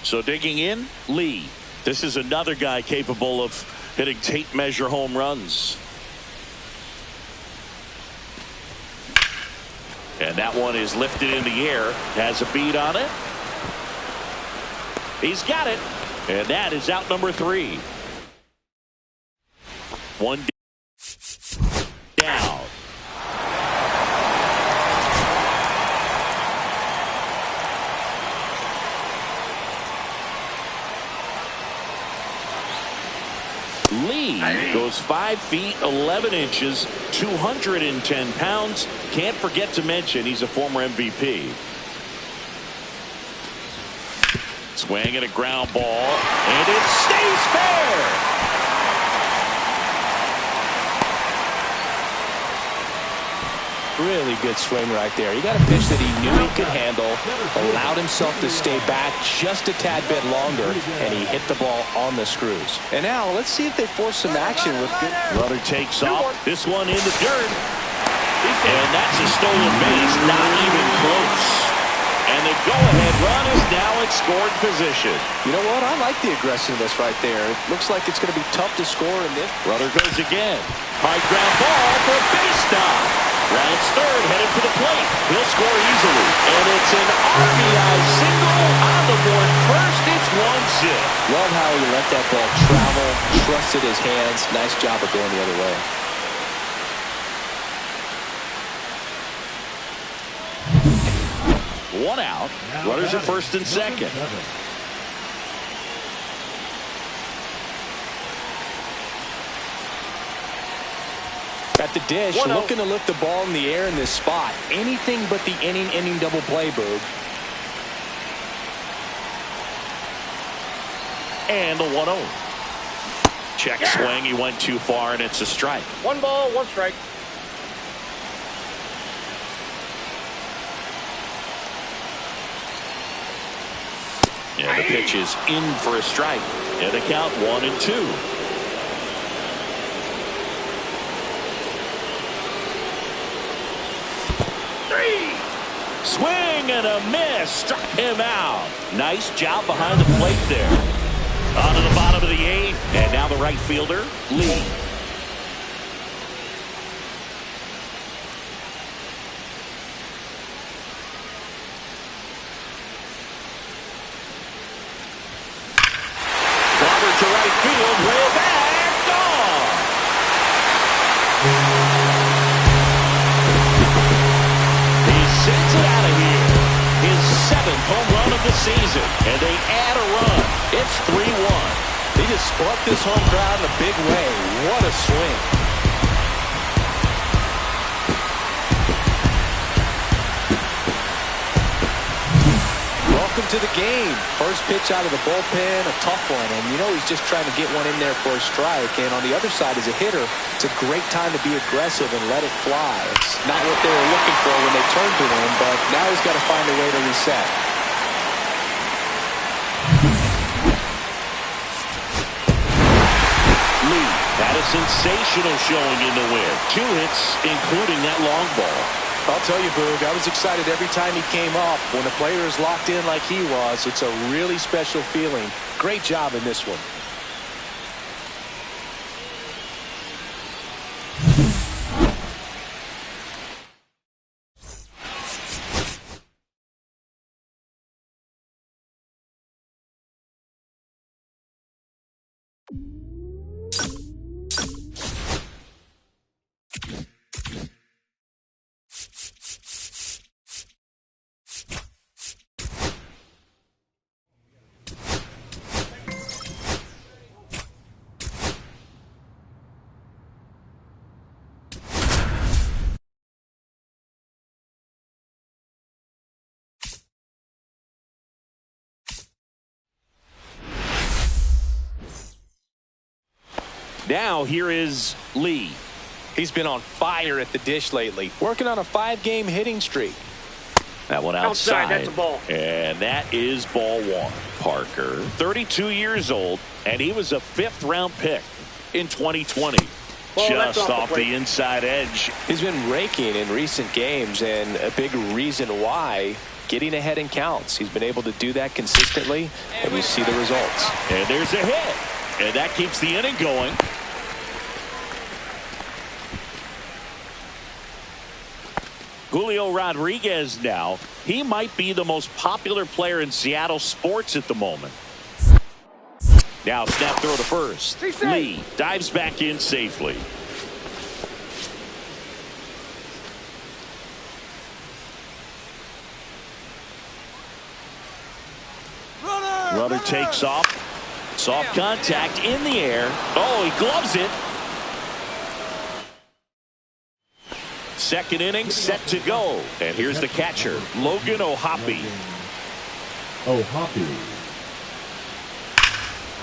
So digging in, Lee. This is another guy capable of hitting tape measure home runs. And that one is lifted in the air. Has a beat on it. He's got it. And that is out number 3. One down. Lee goes 5 feet 11 inches, 210 pounds. Can't forget to mention he's a former MVP. Swing and a ground ball, and it stays fair. Really good swing right there. He got a pitch that he knew he could handle, allowed himself to stay back just a tad bit longer, and he hit the ball on the screws. And now let's see if they force some action with good. Runner takes off. This one in the dirt. And that's a stolen base, not even close. And the go-ahead run is now in scored position. You know what? I like the aggressiveness right there. It looks like it's going to be tough to score in this. Runner goes again. High ground ball for a base stop. Rounds third, headed for the plate. He'll score easily. And it's an RBI single on the board first. It's 1-0. Love how he let that ball travel, trusted his hands. Nice job of going the other way. One out. Runners at first and second. At the dish, looking to lift the ball in the air in this spot. Anything but the inning double play, Boog. And the 1-0. Check swing. He went too far, and it's a strike. 1 ball, 1 strike. And the pitch is in for a strike. And the count 1-2. Swing and a miss. Struck him out. Nice job behind the plate there. On to the bottom of the 8th. And now the right fielder, Lee. Robert to right field. Way back. Gone. Sends it out of here. His 7th home run of the season. And they add a run. It's 3-1. He just sparked this home crowd in a big way. What a swing. Welcome to the game. First pitch out of the bullpen, a tough one. And you know he's just trying to get one in there for a strike. And on the other side, as a hitter, it's a great time to be aggressive and let it fly. It's not what they were looking for when they turned to him, but now he's got to find a way to reset. Lee had a sensational showing in the win. 2 hits, including that long ball. I'll tell you, Boog, I was excited every time he came up. When a player is locked in like he was, it's a really special feeling. Great job in this one. Now here is Lee. He's been on fire at the dish lately, working on a 5-game hitting streak. That one outside. That's a ball. And that is ball 1. Parker, 32 years old, and he was a 5th-round pick in 2020. Just off the inside edge. He's been raking in recent games, and a big reason why Getting ahead in counts. He's been able to do that consistently, and we see the results. And there's a hit. And that keeps the inning going. Julio Rodriguez now. He might be the most popular player in Seattle sports at the moment. Now snap throw to first. Lee dives back in safely. Runner takes off. Soft contact in the air. Oh, he gloves it. Second inning set to go. And here's the catcher, Logan O'Hoppe.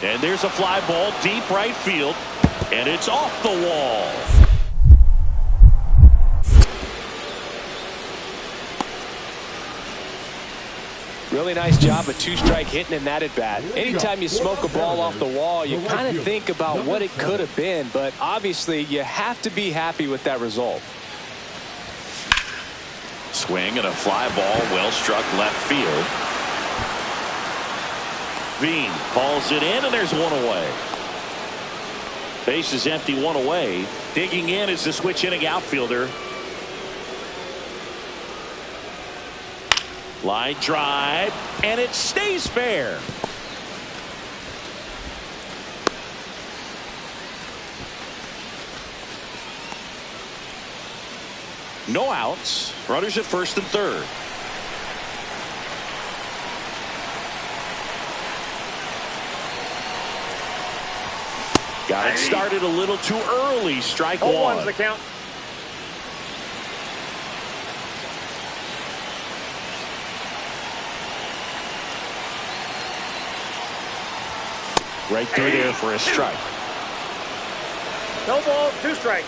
And there's a fly ball deep right field. And it's off the wall. Really nice job of two-strike hitting in that at-bat. Anytime you smoke a ball off the wall, you kind of think about what it could have been, but obviously you have to be happy with that result. Swing and a fly ball, well struck left field. Veen hauls it in, and there's one away. Base is empty, one away. Digging in is the switch inning outfielder. Line drive, and it stays fair. No outs. Runners at first and third. Got it started a little too early. Strike one. 0-1's the count. Right through there for a strike. No ball, 2 strikes.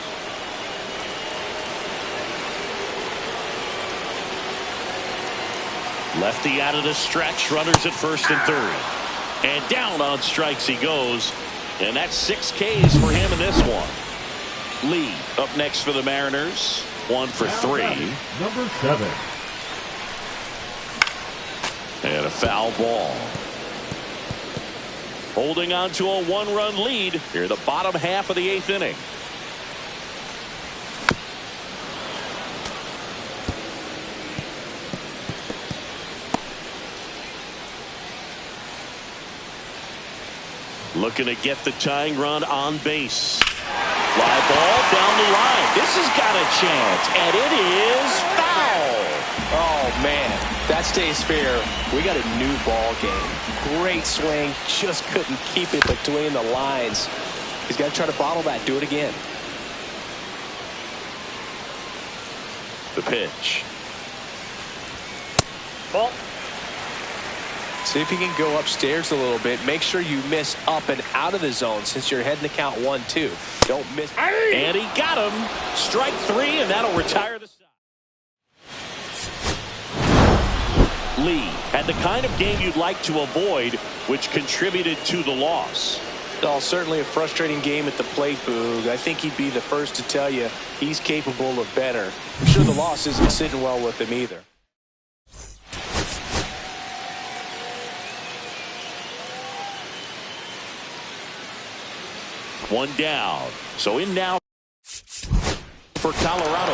Lefty out of the stretch. Runners at first and third. And down on strikes he goes. And that's 6 Ks for him in this one. Lee up next for the Mariners. 1 for 3. Number 7. And a foul ball. Holding on to a 1-run lead here in the bottom half of the 8th inning. Looking to get the tying run on base. Fly ball down the line. This has got a chance, and it is foul. Oh, man, that stays fair. We got a new ball game. Great swing, just couldn't keep it between the lines. He's got to try to bottle that. Do it again. The pitch. Ball. See if you can go upstairs a little bit. Make sure you miss up and out of the zone since you're heading to count 1-2. Don't miss. And he got him. Strike 3, and that'll retire the side. Lee had the kind of game you'd like to avoid, which contributed to the loss. Oh, certainly a frustrating game at the plate, Boog. I think he'd be the first to tell you he's capable of better. I'm sure the loss isn't sitting well with him either. One down. So in now for Colorado.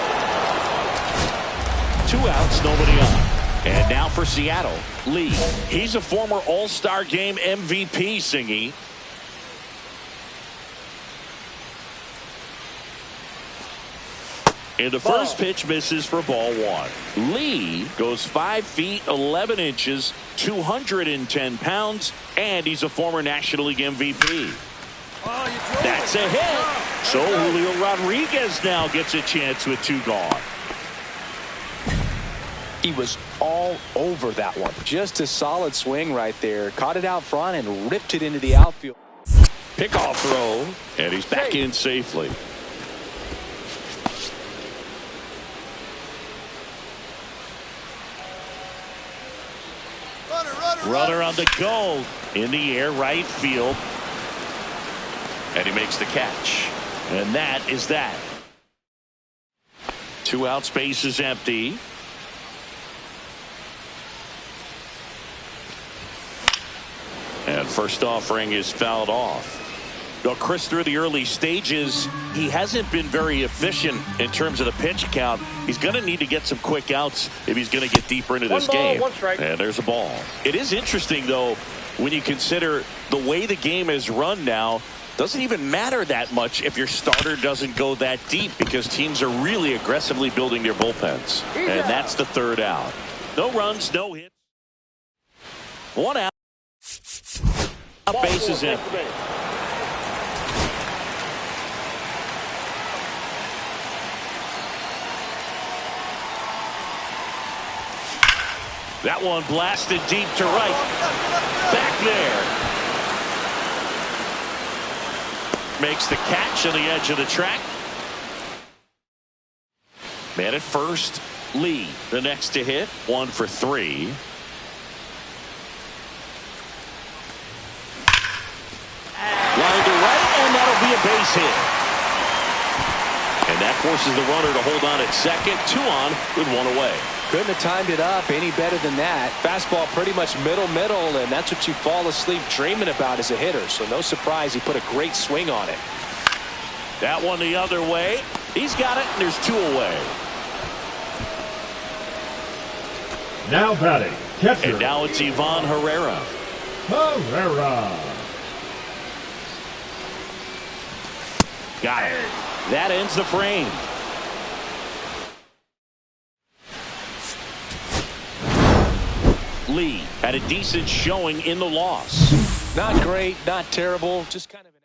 2 outs, nobody on. And now for Seattle, Lee. He's a former All-Star Game MVP, Singy. And the first pitch misses for ball 1. Lee goes 5 feet 11 inches, 210 pounds, and he's a former National League MVP. That's a hit. So Julio Rodriguez now gets a chance with 2 gone. He was all over that one. Just a solid swing right there. Caught it out front and ripped it into the outfield. Pickoff throw, and he's back in safely. Runner on the go. In the air, right field. And he makes the catch. And that is that. 2 out, space is empty. And first offering is fouled off. Well, Chris, through the early stages, he hasn't been very efficient in terms of the pitch count. He's going to need to get some quick outs if he's going to get deeper into this game. 1 strike. And there's a ball. It is interesting, though, when you consider the way the game is run now. Doesn't even matter that much if your starter doesn't go that deep, because teams are really aggressively building their bullpens. And that's the third out. No runs, no hits. 1 out. Base is empty. That one blasted deep to right. Back there. Makes the catch on the edge of the track. Man at first. Lee, the next to hit. 1 for 3. Line to right, and that'll be a base hit. And that forces the runner to hold on at second. 2 on with 1 away. Couldn't have timed it up any better than that. Fastball pretty much middle, and that's what you fall asleep dreaming about as a hitter. So no surprise he put a great swing on it. That one the other way. He's got it, and there's 2 away. Now batting, catcher. And now it's Ivan Herrera. Got it. That ends the frame. Lee had a decent showing in the loss. Not great, not terrible, just kind of an...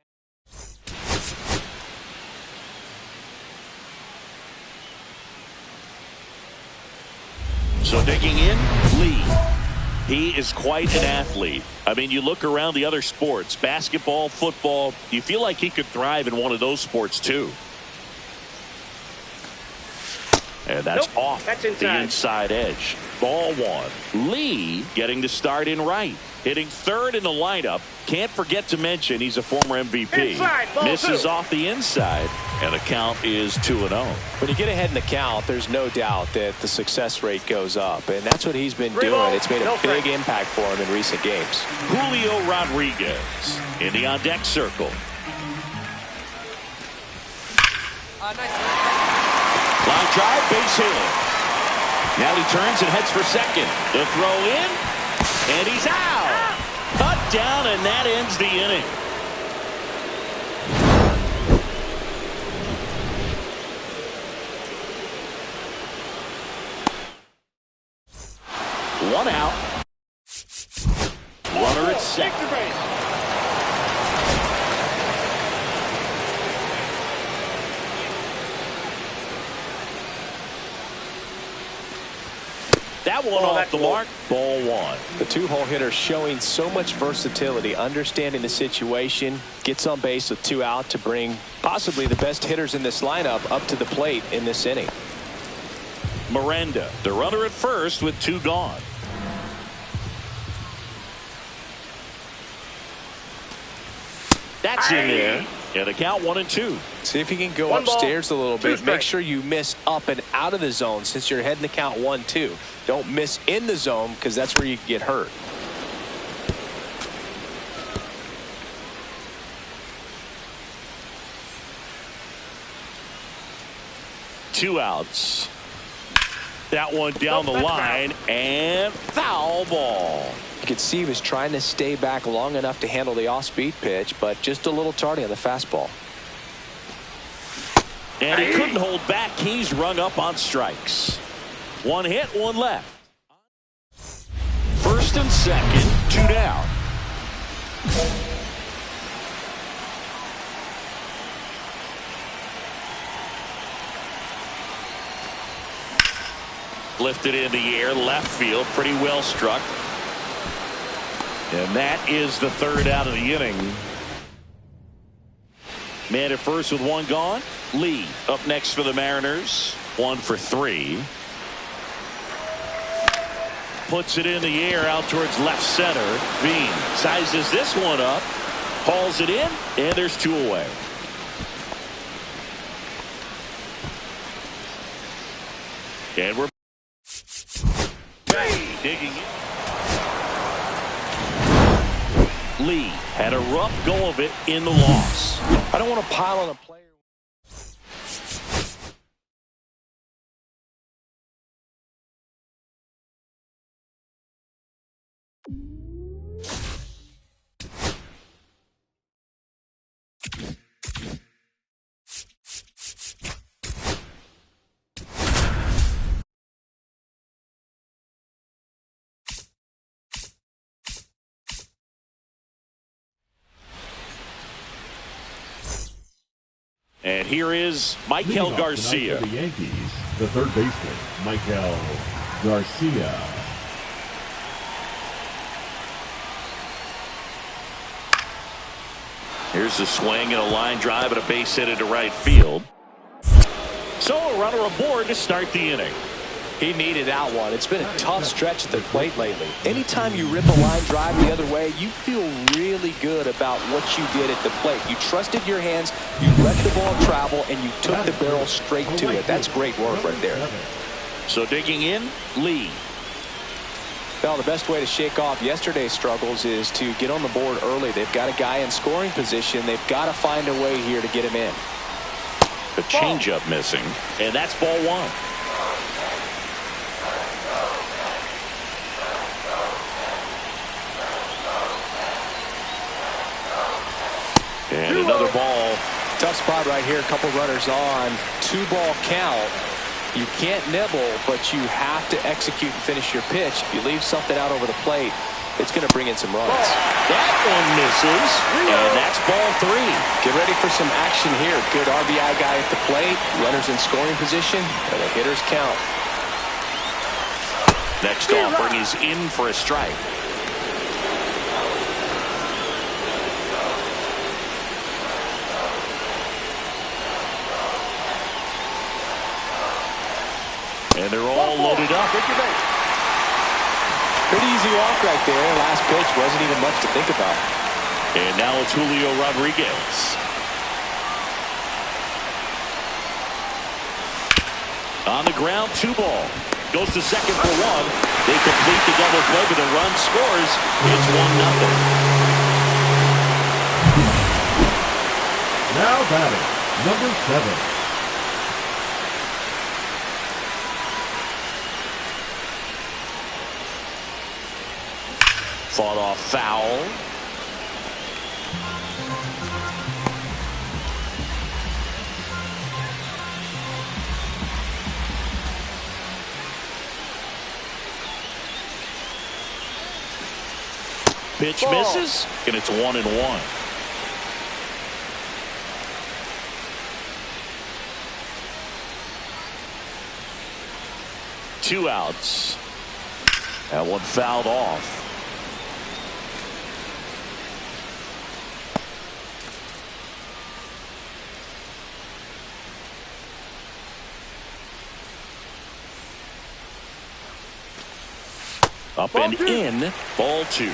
So digging in, Lee. He is quite an athlete. I mean, you look around the other sports, basketball, football, you feel like he could thrive in one of those sports too. And that's off the inside edge. Ball 1. Lee getting to start in right. Hitting third in the lineup. Can't forget to mention he's a former MVP. Inside, Misses off the inside. And the count is 2-0. When you get ahead in the count, there's no doubt that the success rate goes up. And that's what he's been doing. It's made a big impact for him in recent games. Julio Rodriguez in the on-deck circle. Nice. Line drive, base hit. Now he turns and heads for second. The throw in, and he's out. Cut down, and that ends the inning. One out. Runner at second. That one off the mark. Ball 1. The 2-hole hitter showing so much versatility, understanding the situation, gets on base with 2 out to bring possibly the best hitters in this lineup up to the plate in this inning. Miranda, the runner at first with 2 gone. That's in there. And the count 1-2. See if you can go upstairs a little bit. Make sure you miss up and out of the zone since you're heading the count 1-2. Don't miss in the zone, because that's where you can get hurt. Two outs. That one down the line, and foul ball. You could see he was trying to stay back long enough to handle the off-speed pitch, but just a little tardy on the fastball. And he couldn't hold back. He's rung up on strikes. 1 hit, 1 left. First and second, 2 down. Lifted in the air, left field, pretty well struck. And that is the 3rd out of the inning. Man at first with 1 gone. Lee up next for the Mariners. 1 for 3. Puts it in the air out towards left center. Bean sizes this one up. Hauls it in, and there's 2 away. And we're digging in. Lee had a rough go of it in the loss. I don't want to pile on a player. And here is Maikel Leading off Garcia. tonight for the Yankees, the third baseman, Maikel Garcia. Here's the swing and a line drive and a base hit into right field. So a runner aboard to start the inning. He needed that one. It's been a tough stretch at the plate lately. Anytime you rip a line drive the other way, you feel really good about what you did at the plate. You trusted your hands, you let the ball travel, and you took the barrel straight to it. That's great work right there. So digging in, Lee. Well, the best way to shake off yesterday's struggles is to get on the board early. They've got a guy in scoring position. They've got to find a way here to get him in. A changeup missing, and that's ball one. And another ball. Tough spot right here. A couple runners on. 2-ball count. You can't nibble, but you have to execute and finish your pitch. If you leave something out over the plate, it's going to bring in some runs. That one misses, and that's ball three. Get ready for some action here. Good RBI guy at the plate. Runners in scoring position, and the hitters count. Next offering is in for a strike. And they're all loaded up. Pretty easy walk right there. Last pitch wasn't even much to think about. And now it's Julio Rodriguez. On the ground, 2-ball. Goes to second for one. They complete the double play, but the run scores. It's 1-0. Now batting, number 7. Fought off foul. Pitch misses, and it's 1-1. Two outs. That one fouled off. Up and in, ball 2.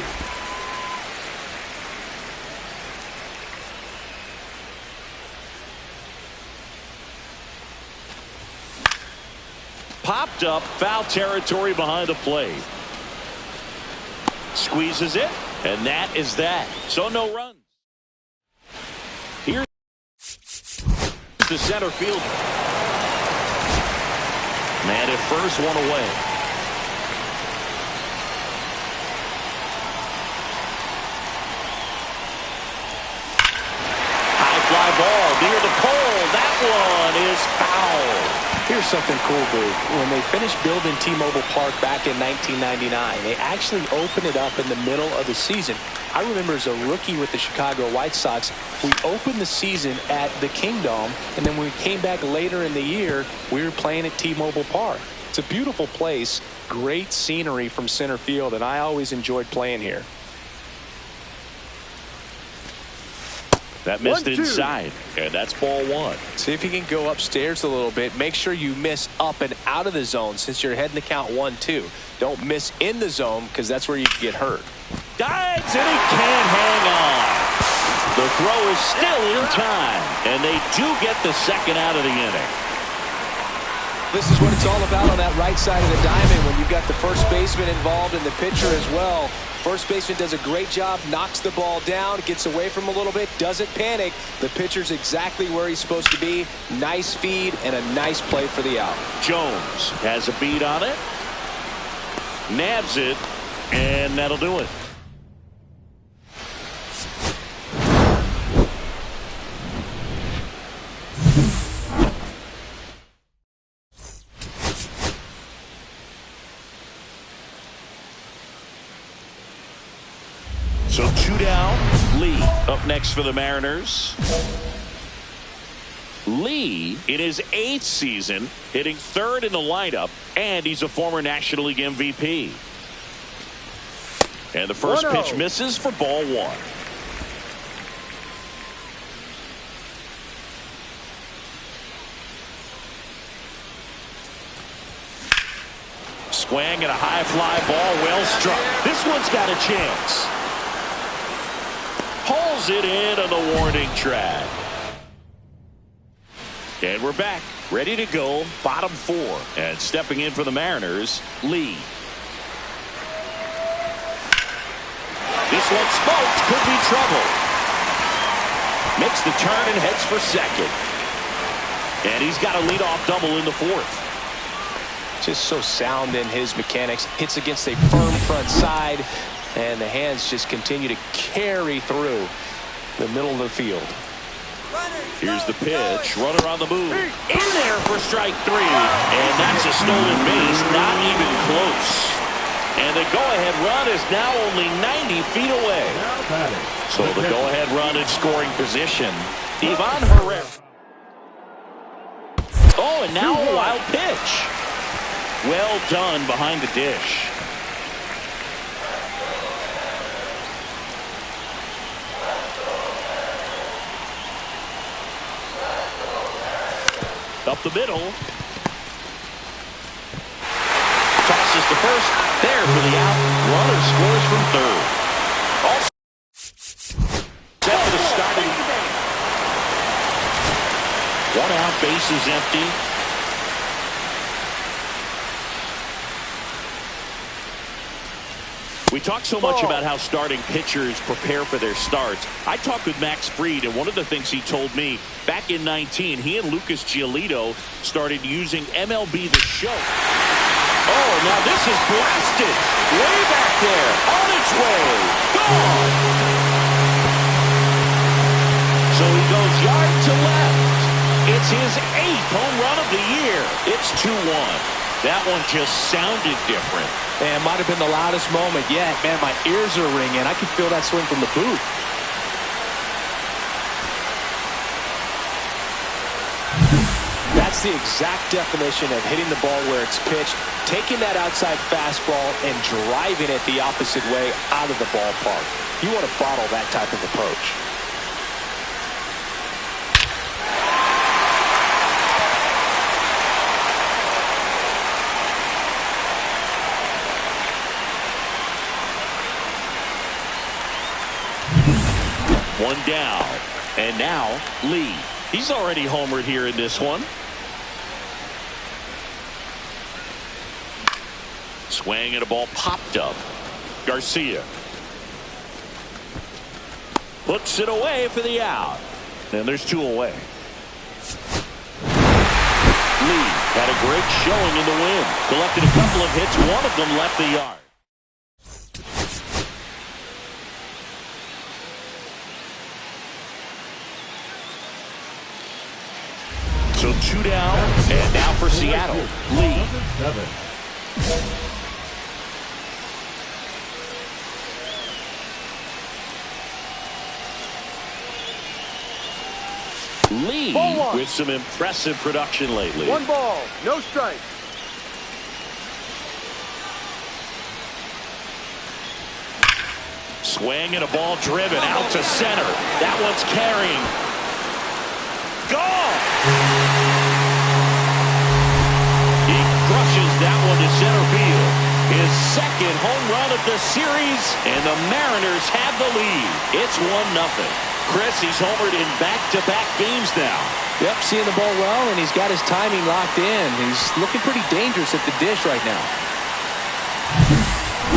Popped up, foul territory behind the plate. Squeezes it, and that is that. So no runs. Here's the center field. Man at first, one away. Fly ball near the pole. That one is foul. Here's something cool, Boo. When they finished building T-Mobile Park back in 1999, they actually opened it up in the middle of the season. I remember as a rookie with the Chicago White Sox, we opened the season at the Kingdome, and then when we came back later in the year, we were playing at T-Mobile Park. It's a beautiful place, great scenery from center field, and I always enjoyed playing here. That missed inside, and that's ball 1. See if you can go upstairs a little bit. Make sure you miss up and out of the zone since you're heading to count 1-2. Don't miss in the zone because that's where you can get hurt. Dives, and he can't hang on. The throw is still in time, and they do get the second out of the inning. This is what it's all about on that right side of the diamond when you've got the first baseman involved and the pitcher as well. First baseman does a great job, knocks the ball down, gets away from him a little bit, doesn't panic. The pitcher's exactly where he's supposed to be. Nice feed and a nice play for the out. Jones has a beat on it. Nabs it, and that'll do it. So 2 down. Lee up next for the Mariners. Lee, in his 8th season, hitting 3rd in the lineup, and he's a former National League MVP. And the first pitch misses for ball 1. Swing and a high fly ball, well struck. This one's got a chance. Pulls it in on the warning track. And we're back, ready to go, bottom 4. And stepping in for the Mariners, Lee. This one smoked, could be trouble. Makes the turn and heads for second. And he's got a leadoff double in the 4th. Just so sound in his mechanics. Hits against a firm front side, and the hands just continue to carry through the middle of the field. Here's the pitch. Runner on the move. In there for strike 3. And that's a stolen base. Not even close. And the go-ahead run is now only 90 feet away. So the go-ahead run in scoring position. Ivan Herrera. Oh, and now a wild pitch. Well done behind the dish. Up the middle. Tosses to first. There for the out. Runner scores from 3rd. Also set for the starting. 1 out, bases empty. We talk so much about how starting pitchers prepare for their starts. I talked with Max Fried, and one of the things he told me, back in 19, he and Lucas Giolito started using MLB The Show. Oh, now this is blasted. Way back there. On its way. Gone. So he goes yard to left. It's his 8th home run of the year. It's 2-1. That one just sounded different. Man, might have been the loudest moment yet. Man, my ears are ringing. I can feel that swing from the booth. That's the exact definition of hitting the ball where it's pitched, taking that outside fastball and driving it the opposite way out of the ballpark. You want to bottle that type of approach. One down. And now Lee. He's already homered here in this one. Swing and a ball popped up. Garcia puts it away for the out. And there's 2 away. Lee had a great showing in the win. Collected a couple of hits. One of them left the yard. So 2 down, and now for Seattle, Lee. Lee with some impressive production lately. 1 ball, no strike. Swing and a ball driven out to center. That one's carrying. Gone! He crushes that one to center field. His 2nd home run of the series, and the Mariners have the lead. It's 1-0. Chris, he's homered in back-to-back games now. Yep, seeing the ball well, and he's got his timing locked in. He's looking pretty dangerous at the dish right now.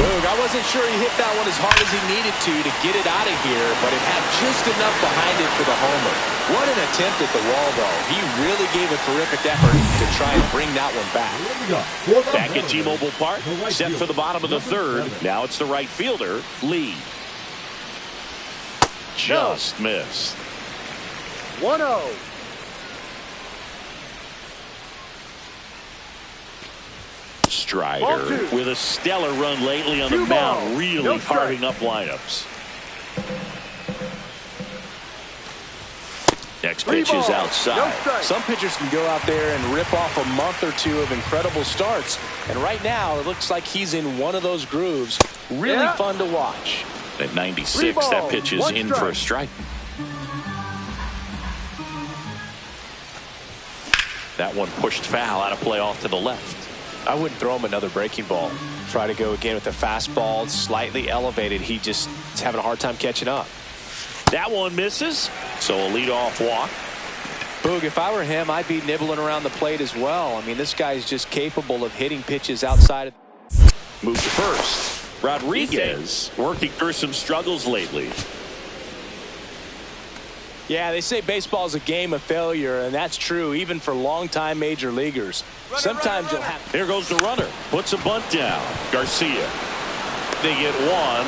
Boog, I wasn't sure he hit that one as hard as he needed to get it out of here, but it had just enough behind it for the homer. What an attempt at the wall, though. He really gave a terrific effort to try and bring that one back. Back at T-Mobile Park, set for the bottom of the third. Now it's the right fielder, Lee. Just missed. 1-0. Strider with a stellar run lately on the mound, really carving up lineups. Next pitch is outside. Some pitchers can go out there and rip off a month or two of incredible starts, and right now it looks like he's in one of those grooves. Really fun to watch. At 96, that pitch is in for a strike. That one pushed foul, out of play off to the left. I wouldn't throw him another breaking ball. Try to go again with the fastball, slightly elevated. He just is having a hard time catching up. That one misses, so a leadoff walk. Boog, if I were him, I'd be nibbling around the plate as well. I mean, this guy's just capable of hitting pitches outside of. Move to first. Rodriguez working through some struggles lately. Yeah, they say baseball is a game of failure, and that's true even for longtime major leaguers. Sometimes you'll have. Here goes the runner. Puts a bunt down. Garcia. They get one.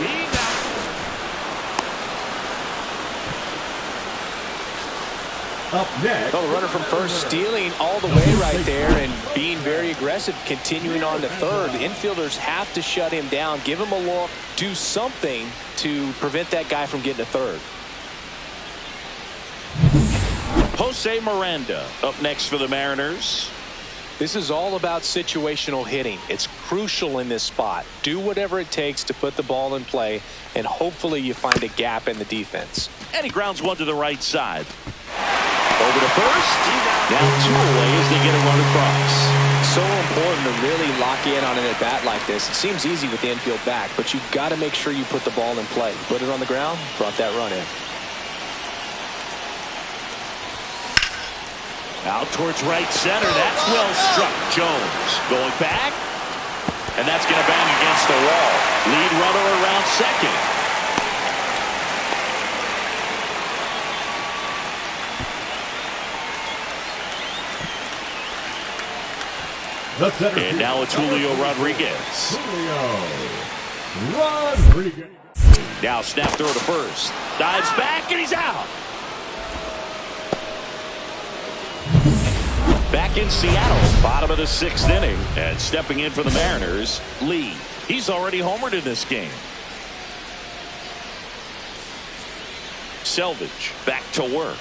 Up next. Well, the runner from first stealing all the way right there and being very aggressive, continuing on to third. The infielders have to shut him down, give him a look, do something to prevent that guy from getting to third. Jose Miranda up next for the Mariners. This is all about situational hitting. It's crucial in this spot. Do whatever it takes to put the ball in play, and hopefully you find a gap in the defense. And he grounds one to the right side. Over to first. Now 2 away as they get a run across. So important to really lock in on an at-bat like this. It seems easy with the infield back, but you've got to make sure you put the ball in play. Put it on the ground, brought that run in. Out towards right center. That's well struck. Jones going back. And that's going to bang against the wall. Lead runner around second. And now it's Julio Rodriguez. Now snap throw to first. Dives back and he's out. Back in Seattle, bottom of the 6th inning, and stepping in for the Mariners, Lee. He's already homered in this game. Selvage back to work.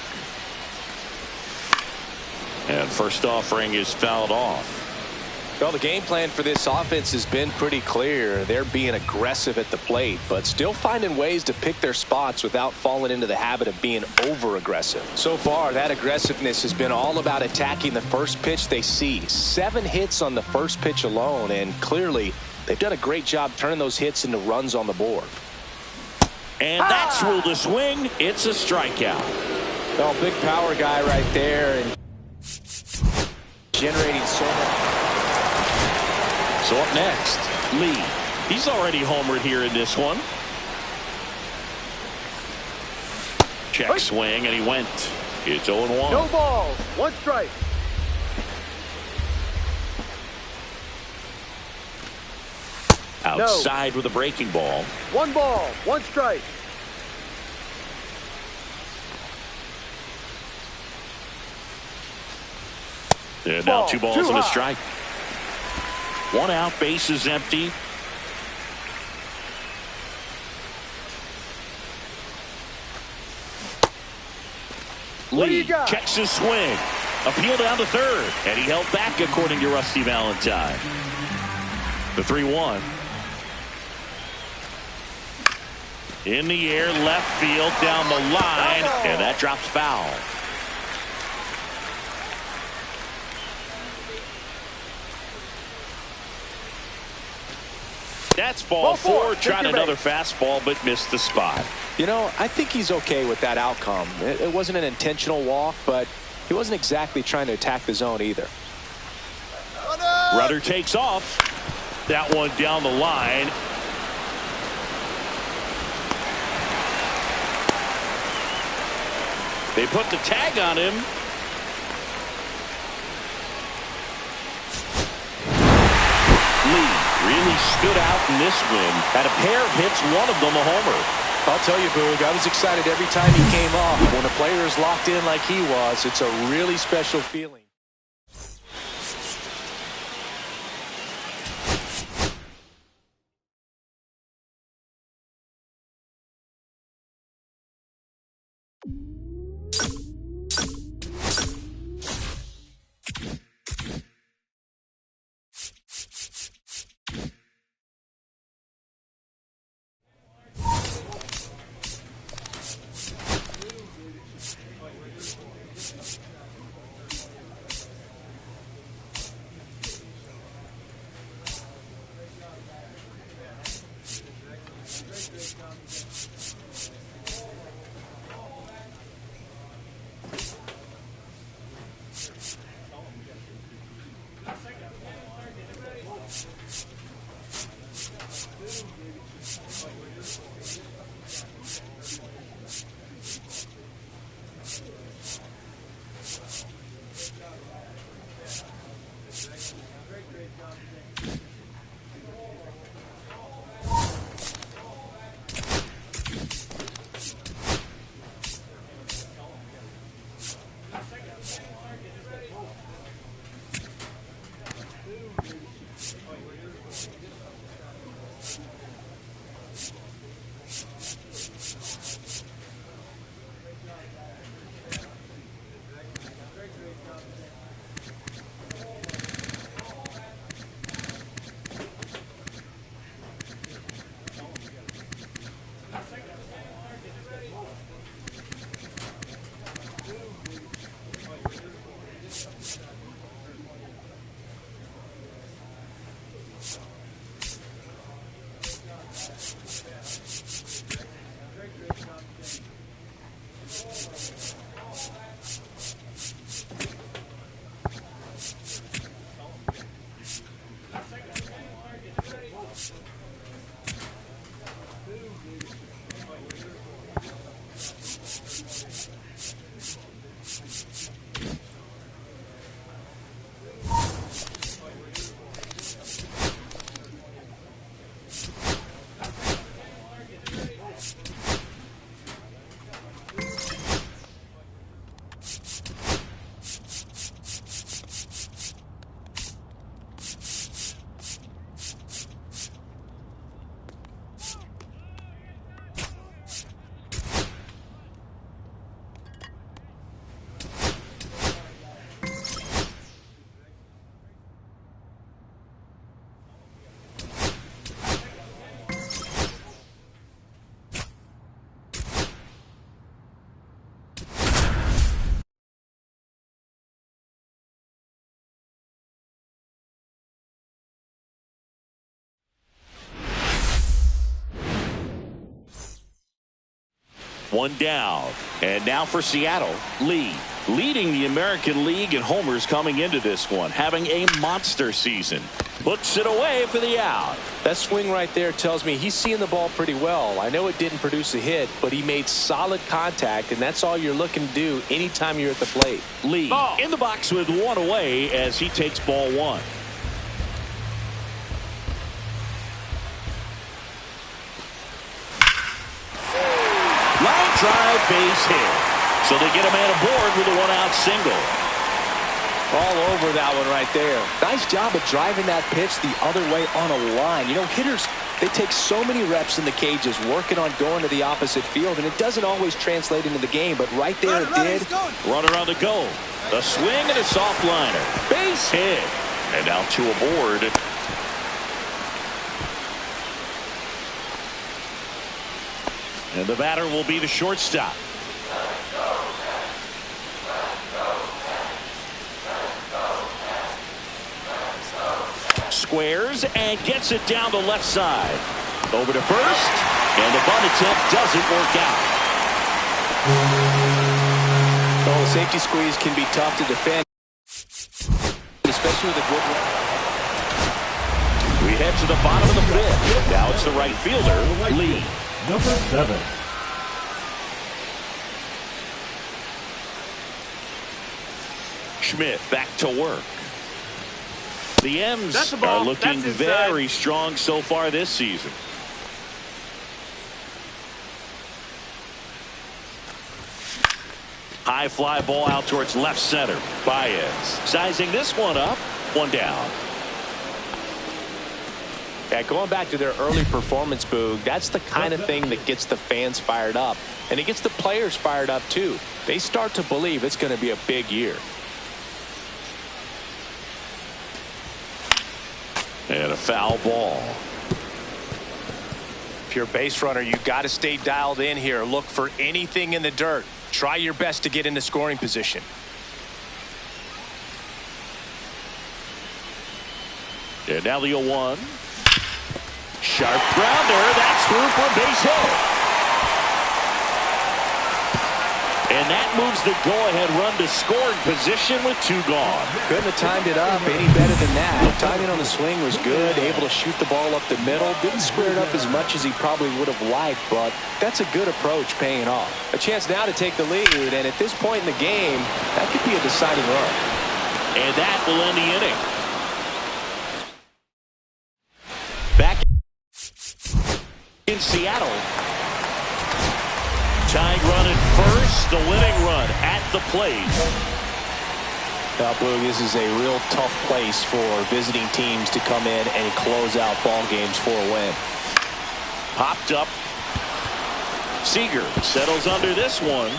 And first offering is fouled off. Well, the game plan for this offense has been pretty clear. They're being aggressive at the plate, but still finding ways to pick their spots without falling into the habit of being over-aggressive. So far, that aggressiveness has been all about attacking the first pitch they see. 7 hits on the first pitch alone, and clearly they've done a great job turning those hits into runs on the board. And that's ruled a swing. It's a strikeout. Well, big power guy right there and generating so much. So up next, Lee. He's already homered here in this one. Check swing, and he went. It's 0-1. No balls, 1 strike. Outside with a breaking ball. 1 ball, 1 strike. And now 2 balls and a strike. 1 out, base is empty. Lee checks his swing. Appeal down to third. And he held back according to Rusty Valentine. The 3-1. In the air, left field, down the line. And that drops foul. That's ball 4. Tried another fastball, but missed the spot. You know, I think he's okay with that outcome. It wasn't an intentional walk, but he wasn't exactly trying to attack the zone either. Rudder takes off. That one down the line. They put the tag on him. Lee really stood out in this win. Had a pair of hits, one of them a homer. I'll tell you, Boog, I was excited every time he came off. When a player is locked in like he was, it's a really special feeling. One down. And now for Seattle, Lee, leading the American League in homers coming into this one, having a monster season. Puts it away for the out. That swing right there tells me he's seeing the ball pretty well. I know it didn't produce a hit, but he made solid contact, and that's all you're looking to do anytime you're at the plate. Lee in the box with one away as he takes ball one. Line drive, base hit. So they get a man aboard with a one-out single. All over that one right there. Nice job of driving that pitch the other way on a line. You know, hitters, they take so many reps in the cages working on going to the opposite field, and it doesn't always translate into the game, but right there it did. Runner on the go. A swing and a soft liner. Base hit. And now two aboard. And the batter will be the shortstop. Squares and gets it down the left side. Over to first, and the bunt attempt doesn't work out. Oh, the safety squeeze can be tough to defend, especially with a good one. We head to the bottom of the fifth. Now it's the right fielder, Lee. Number 7. Schmidt back to work. The M's That's the ball. are looking That's inside. very strong so far this season. High fly ball out towards left center. Baez sizing this one up. One down. Yeah, going back to their early performance, Boog, that's the kind of thing that gets the fans fired up. And it gets the players fired up, too. They start to believe it's going to be a big year. And a foul ball. If you're a base runner, you got to stay dialed in here. Look for anything in the dirt. Try your best to get into scoring position. And now the 0-1. Sharp grounder. That's through for a base hit. And that moves the go-ahead run to scoring position with 2 gone. Couldn't have timed it up any better than that. Timing on the swing was good. Able to shoot the ball up the middle. Didn't square it up as much as he probably would have liked, but that's a good approach paying off. A chance now to take the lead, and at this point in the game, that could be a deciding run. And that will end the inning. Back in Seattle. Tying run at first, the winning run at the plate. Now, Boog, this is a real tough place for visiting teams to come in and close out ball games for a win. Popped up. Seager settles under this one.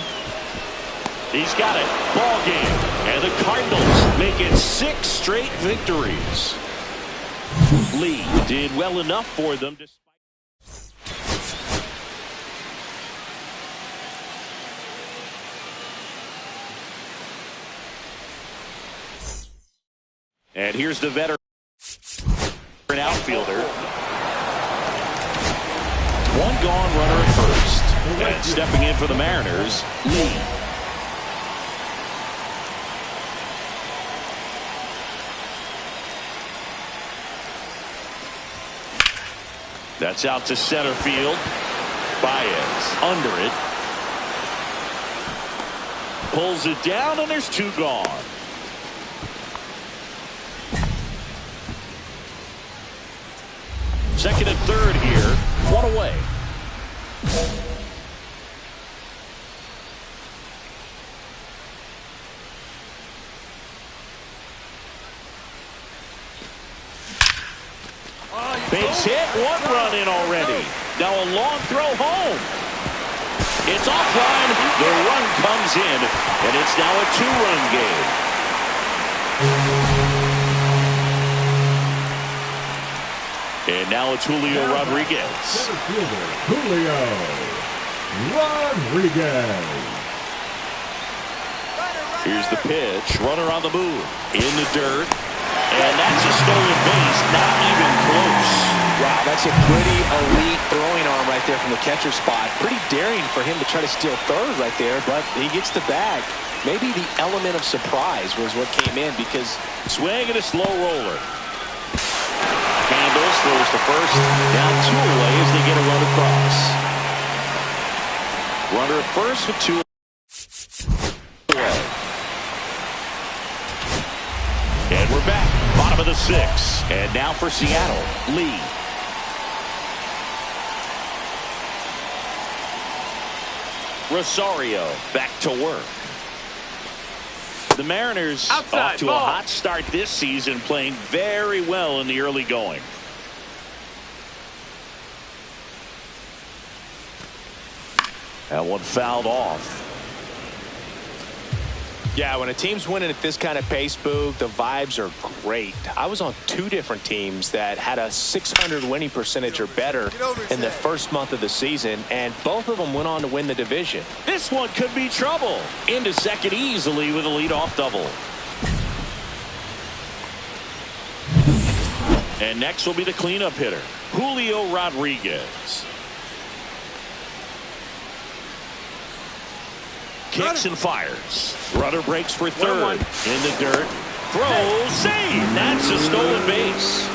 He's got it. Ball game. And the Cardinals make it 6 straight victories. Lee did well enough for them despite. And here's the veteran outfielder. 1 gone, runner at first. And stepping in for the Mariners, Lee. That's out to center field. Baez under it. Pulls it down, and there's 2 gone. Second and third here. 1 away. Base hit. 1 run in already. Now a long throw home. It's offline. The run comes in, and it's now a 2-run game. And now it's Julio Rodriguez. Center fielder, Julio Rodriguez. Here's the pitch. Runner on the move. In the dirt. And that's a stolen base. Not even close. Wow, that's a pretty elite throwing arm right there from the catcher spot. Pretty daring for him to try to steal third right there, but he gets the bag. Maybe the element of surprise was what came in because Swing and a slow roller. Handles, throws to first. Down 2 away as they get a run across. Runner at first with 2 away. And we're back. Bottom of the 6th. And now for Seattle, Lee. Rosario back to work. The Mariners Outside, off to ball. a hot start this season, playing very well in the early going. That one fouled off. yeah, when a team's winning at this kind of pace, Boog, the vibes are great. I was on 2 different teams that had a 600 winning percentage or better in the first month of the season, and both of them went on to win the division. This one could be trouble. Into second easily with a leadoff double. And next will be the cleanup hitter, Julio Rodriguez. Kicks and fires. Runner breaks for third. In the dirt. Throw. Save. That's a stolen base.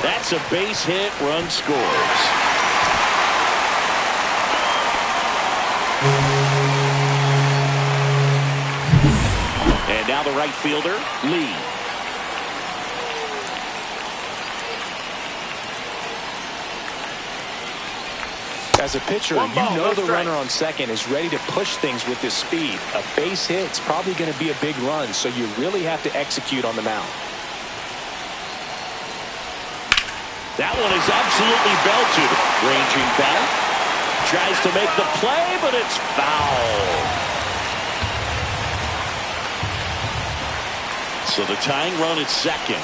That's a base hit. Run scores. And now the right fielder, Lee. As a pitcher, you know the runner on second is ready to push things with his speed. A base hit's probably going to be a big run, so you really have to execute on the mound. That one is absolutely belted. Ranging back. Tries to make the play, but it's foul. So the tying run at second.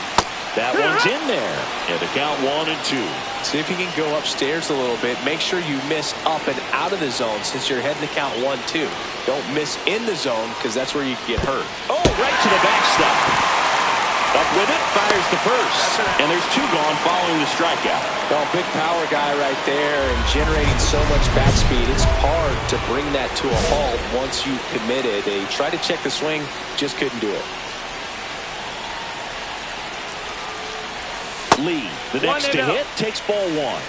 That one's in there. And the count 1-2. See if you can go upstairs a little bit. Make sure you miss up and out of the zone since you're heading to count 1-2. Don't miss in the zone because that's where you can get hurt. Oh, right to the backstop. Up with it, fires the first. And there's two gone following the strikeout. Well, big power guy right there and generating so much bat speed. It's hard to bring that to a halt once you've committed. They tried to check the swing, just couldn't do it. Lee, the next to hit, takes ball one.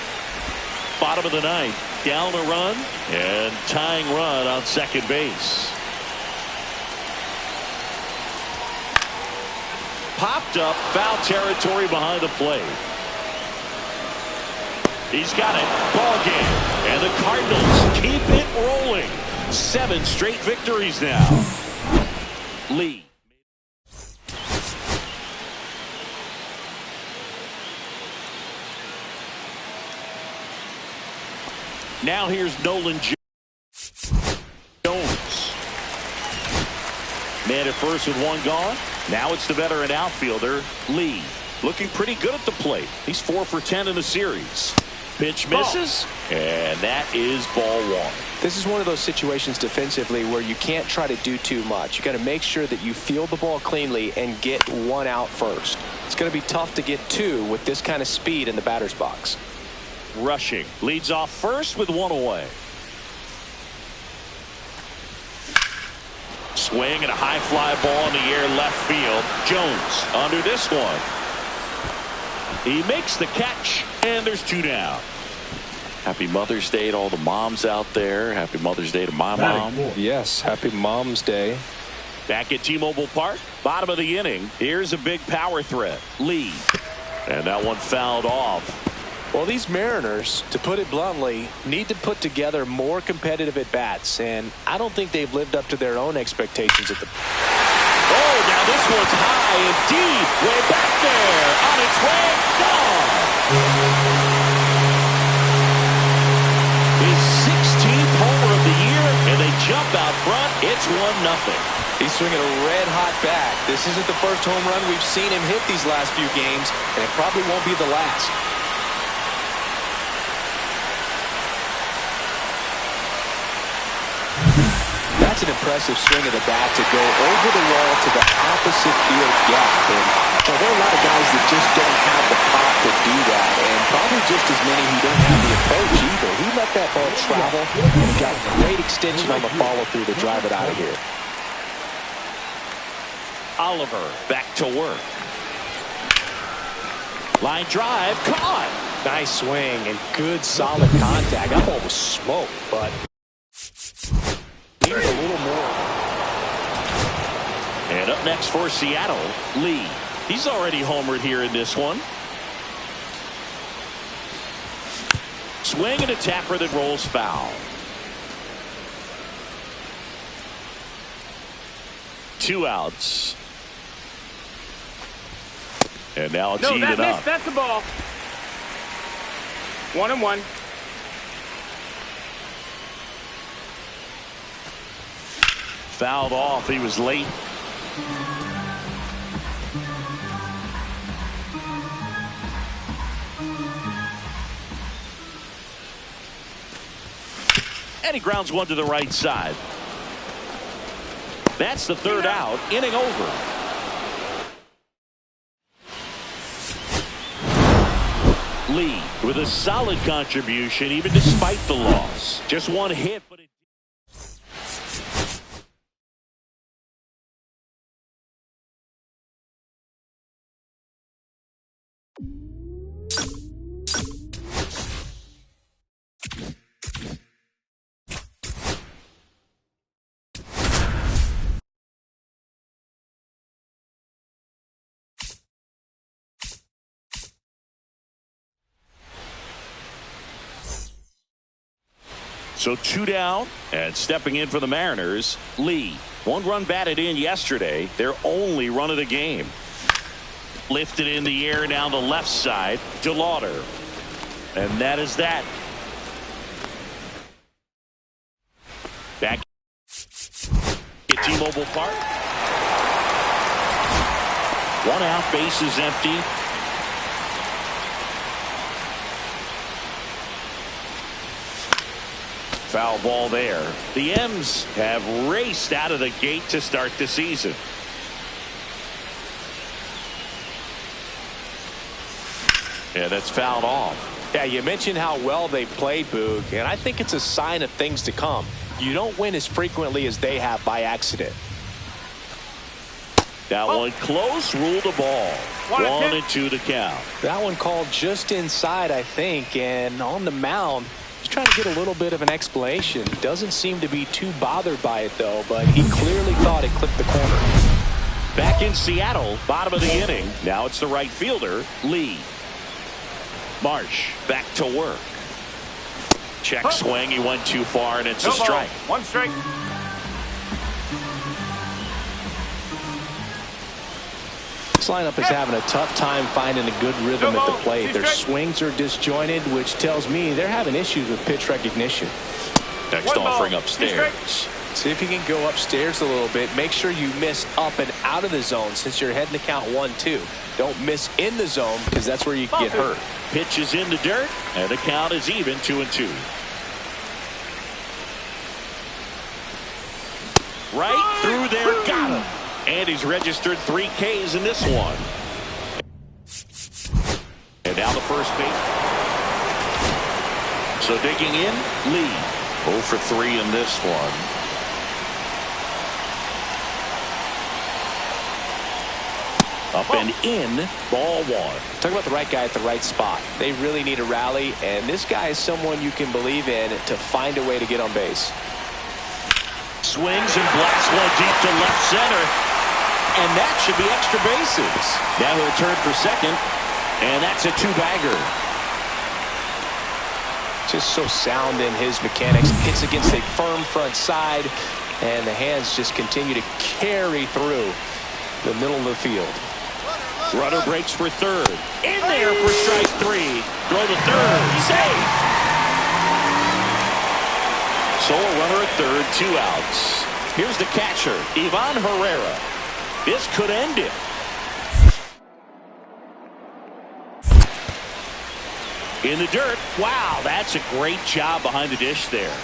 Bottom of the ninth, down a run, and tying run on second base. Popped up, foul territory behind the plate. He's got it, ball game, and the Cardinals keep it rolling. 7 straight victories now. Lee. Now here's Nolan Jones. Man at first with one gone. Now it's the veteran outfielder, Lee. Looking pretty good at the plate. He's 4 for 10 in the series. Pitch misses, and that is ball one. This is one of those situations defensively where you can't try to do too much. You got to make sure that you field the ball cleanly and get one out first. It's going to be tough to get 2 with this kind of speed in the batter's box. Rushing leads off first with 1 away. Swing and a high fly ball in the air left field. Jones under this one. He makes the catch, and there's 2 down. Happy Mother's Day to all the moms out there. Happy Mother's Day to my mom. Yes, happy Mom's Day. Back at T-Mobile Park, bottom of the inning. Here's a big power threat, Lee. And that one fouled off. Well, these Mariners, to put it bluntly, need to put together more competitive at-bats, and I don't think they've lived up to their own expectations at the... Oh, now this one's high and deep, way back there, on its way, gone! His 16th homer of the year, and they jump out front. It's 1-0. He's swinging a red-hot bat. This isn't the first home run we've seen him hit these last few games, and it probably won't be the last. That's an impressive swing of the bat to go over the wall to the opposite field gap. And there are a lot of guys that just don't have the pop to do that, and probably just as many who don't have the approach either. He let that ball travel and got great extension on the follow-through to drive it out of here. Oliver back to work. Line drive, caught. Nice swing and good solid contact. That ball was smoked, but needs a little more. And up next for Seattle, Lee. He's already homered here in this one. Swing and a tapper that rolls foul. 2 outs. And now it's even up. That's the ball. 1-1. Fouled off. He was late. And he grounds one to the right side. That's the 3rd out. Inning over. Lee with a solid contribution even despite the loss. Just 1 hit, but it So 2 down, and stepping in for the Mariners, Lee. 1 run batted in yesterday, their only run of the game. Lifted in the air down the left side, DeLauder. And that is that. Back at T-Mobile Park. 1 out, base is empty. Foul ball there. The M's have raced out of the gate to start the season. Yeah, that's fouled off. Yeah, you mentioned how well they played, Boog, and I think it's a sign of things to come. You don't win as frequently as they have by accident. That one close, ruled a ball. 1-2 to count. That one called just inside, I think, and on the mound, he's trying to get a little bit of an explanation. Doesn't seem to be too bothered by it, though, but he clearly thought it clipped the corner. Back in Seattle, bottom of the inning. Now it's the right fielder, Lee. Marsh back to work. Check swing. He went too far, and it's a strike. 1 strike. This lineup is having a tough time finding a good rhythm at the plate. Their swings are disjointed, which tells me they're having issues with pitch recognition. Next offering upstairs. See if you can go upstairs a little bit. Make sure you miss up and out of the zone since you're heading to count 1-2. Don't miss in the zone because that's where you can get hurt. Pitch is in the dirt, and the count is even, 2-2. Right through there, got him. And he's registered 3 Ks in this one. And down the first base. So digging in, Lee. 0 for 3 in this one. Up and in, ball 1. Talk about the right guy at the right spot. They really need a rally, and this guy is someone you can believe in to find a way to get on base. Swings and blasts one deep to left center. And that should be extra bases. Now he'll turn for second, and that's a 2-bagger. Just so sound in his mechanics. Hits against a firm front side, and the hands just continue to carry through the middle of the field. Runner breaks for third. In there for strike 3. Throw to third. Safe. So a runner at third, 2 outs. Here's the catcher, Ivan Herrera. This could end it. In the dirt. Wow, that's a great job behind the dish there.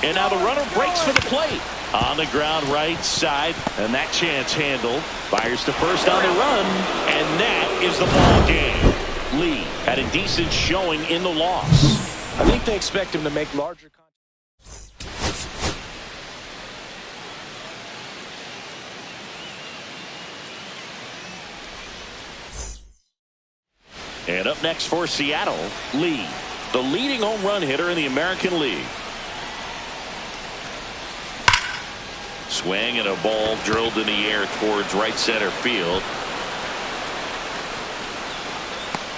And now the runner breaks for the plate. On the ground right side, and that chance handled. Fires to first on the run, and that is the ball game. Lee had a decent showing in the loss. I think they expect him to make larger contributions. And up next for Seattle, Lee, the leading home run hitter in the American League. Swing and a ball drilled in the air towards right center field.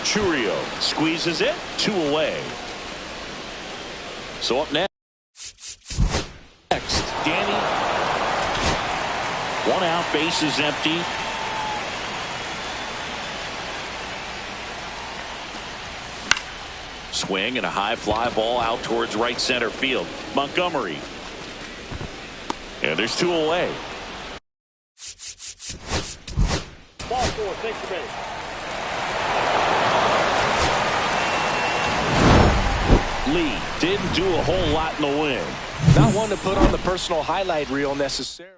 Chourio squeezes it, 2 away. So up next, Danny. 1 out, base is empty. Swing and a high fly ball out towards right center field. Montgomery. And there's 2 away. Ball 4, take the base. Lee didn't do a whole lot in the win. Not one to put on the personal highlight reel necessarily.